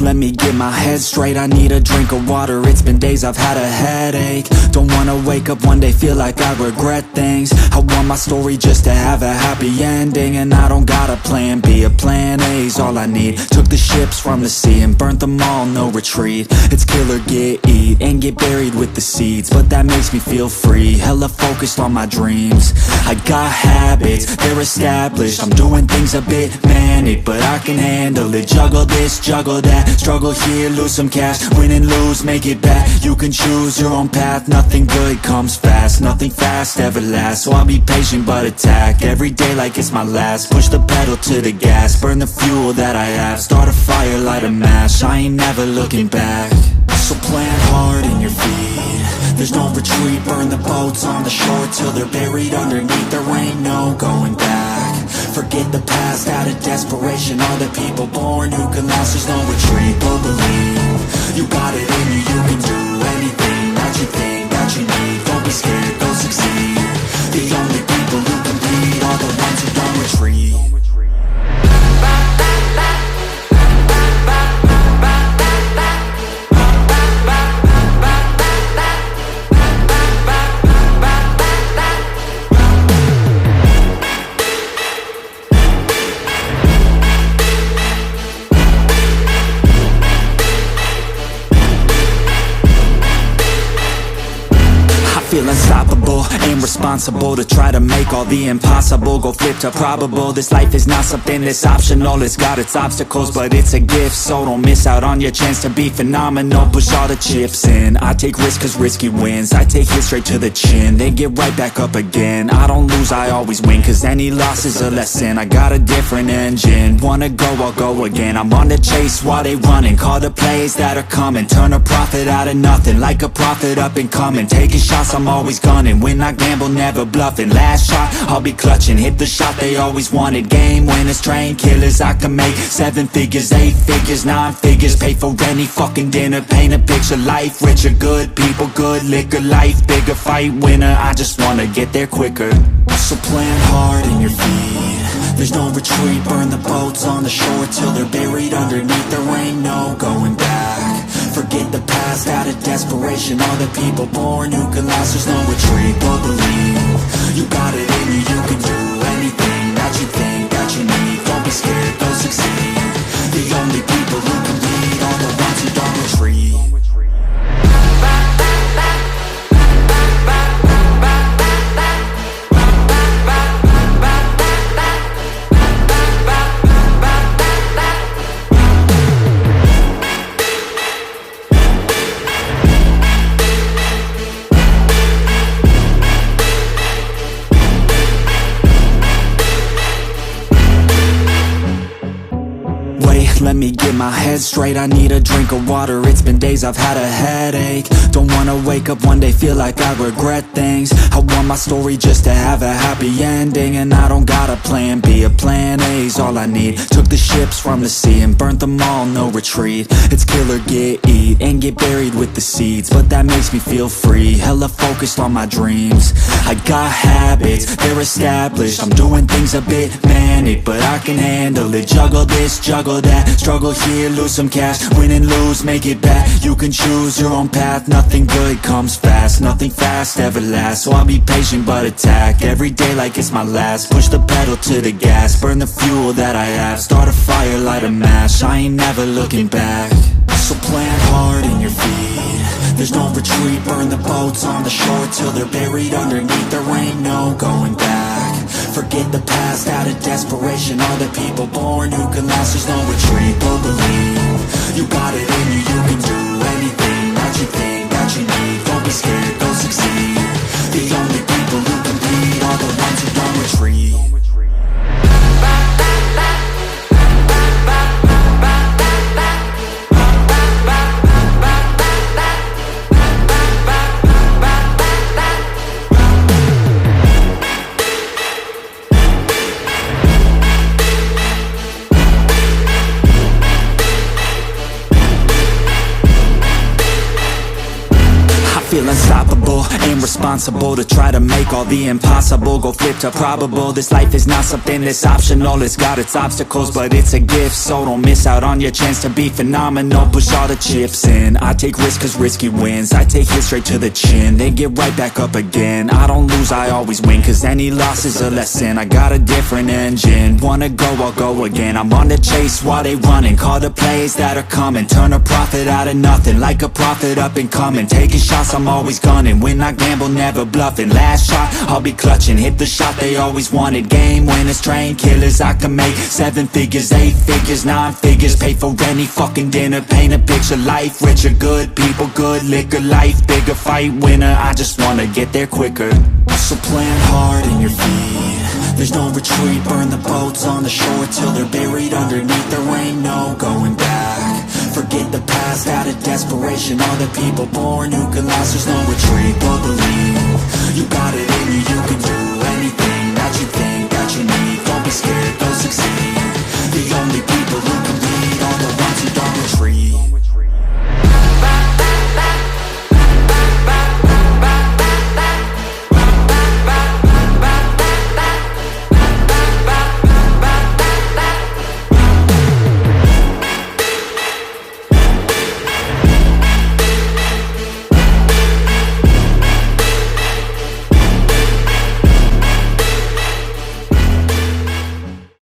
let me get my head straight. I need a drink of water, it's been days I've had a headache. Don't wanna wake up one day, feel like I regret things. I want my story just to have a happy ending, and I don't got a plan B, a plan A's all I need. Took the ships from the sea and burnt them all, no retreat. It's kill or get, eat, and get buried with the seeds, but that makes me feel free, hella focused on my dreams. I got habits, they're established, I'm doing things a bit manic, but I can handle it. Juggle this, juggle that, struggle here, lose some cash, win and lose, make it back. You can choose your own path, nothing good comes fast, nothing fast ever lasts. So I'll be patient but attack, every day like it's my last. Push the pedal to the gas, burn the fuel that I have, start a fire, light a match, I ain't never looking back. So plant hard in your feet, there's no retreat. Burn the boats on the shore till they're buried underneath. There ain't no going back. Forget the past out of desperation. All the people born who can last, there's no retreat. But believe, you got it in you, you can do anything that you think that you need. Don't be scared, go succeed. The only people who compete are the ones who don't retreat. Feel unstoppable, ain't responsible to try to make all the impossible go flip to probable. This life is not something that's optional, it's got its obstacles, but it's a gift. So don't miss out on your chance to be phenomenal. Push all the chips in, I take risks cause risky wins. I take it straight to the chin, then get right back up again. I don't lose, I always win, cause any loss is a lesson. I got a different engine, wanna go, I'll go again. I'm on the chase while they running, call the plays that are coming. Turn a profit out of nothing, like a prophet up and coming. Taking shots, I'm always gunning, when I gamble never bluffing. Last shot, I'll be clutching, hit the shot they always wanted. Game winners, train killers, I can make 7 figures, 8 figures, 9 figures. Pay for any fucking dinner, paint a picture. Life richer, good people, good liquor. Life bigger, fight winner, I just wanna get there quicker. So plant hard in your feet, there's no retreat. Burn the boats on the shore till they're buried underneath. There ain't no going back. Forget the past out of desperation. All the people born who can last, there's no retreat. But believe, you got it in you, you can do anything that you think that you need. Don't be scared, go succeed. The only people who can lead are the ones who don't retreat. Let me get my head straight, I need a drink of water, it's been days I've had a headache. Don't wanna wake up one day, feel like I regret things. I want my story just to have a happy ending, and I don't got a plan B, a plan A's all I need. Took the ships from the sea and burnt them all, no retreat. It's kill or get, eat, and get buried with the seeds, but that makes me feel free, hella focused on my dreams. I got habits, they're established, I'm doing things a bit manic, but I can handle it. Juggle this, juggle that, struggle here, lose some cash, win and lose, make it back. You can choose your own path, nothing good comes fast, nothing fast ever lasts. So I'll be patient but attack, every day like it's my last. Push the pedal to the gas, burn the fuel that I have, start a fire, light a match, I ain't never looking back. So plant hard in your feet, there's no retreat. Burn the boats on the shore till they're buried underneath. There ain't no going back. Forget the past out of desperation. All the people born who can last, there's no retreat. But believe, you got it in you, you can do anything that you think that you need. Don't be scared, go succeed. The only people who compete are the ones who don't retreat. Feel unstoppable, irresponsible to try to make all the impossible go flip to probable. This life is not something that's optional, it's got its obstacles, but it's a gift. So don't miss out on your chance to be phenomenal. Push all the chips in, I take risks cause risky wins. I take hits straight to the chin, then get right back up again. I don't lose, I always win, cause any loss is a lesson. I got a different engine, wanna go, I'll go again. I'm on the chase while they running, call the plays that are coming. Turn a profit out of nothing, like a prophet up and coming. Taking shots, I'm always gunning. When I gamble, never bluffing. Last shot, I'll be clutching. Hit the shot they always wanted. Game winners, train killers. I can make 7 figures, 8 figures, 9 figures. Pay for any fucking dinner. Paint a picture, life richer. Good people, good liquor. Life bigger, fight winner. I just wanna get there quicker. So plant hard in your feet. There's no retreat. Burn the boats on the shore till they're buried underneath. There ain't no going back. Forget the past out of desperation. All the people born who can last. There's no retreat, but believe you got it in you. You can do anything that you think that you need. Don't be scared, go succeed.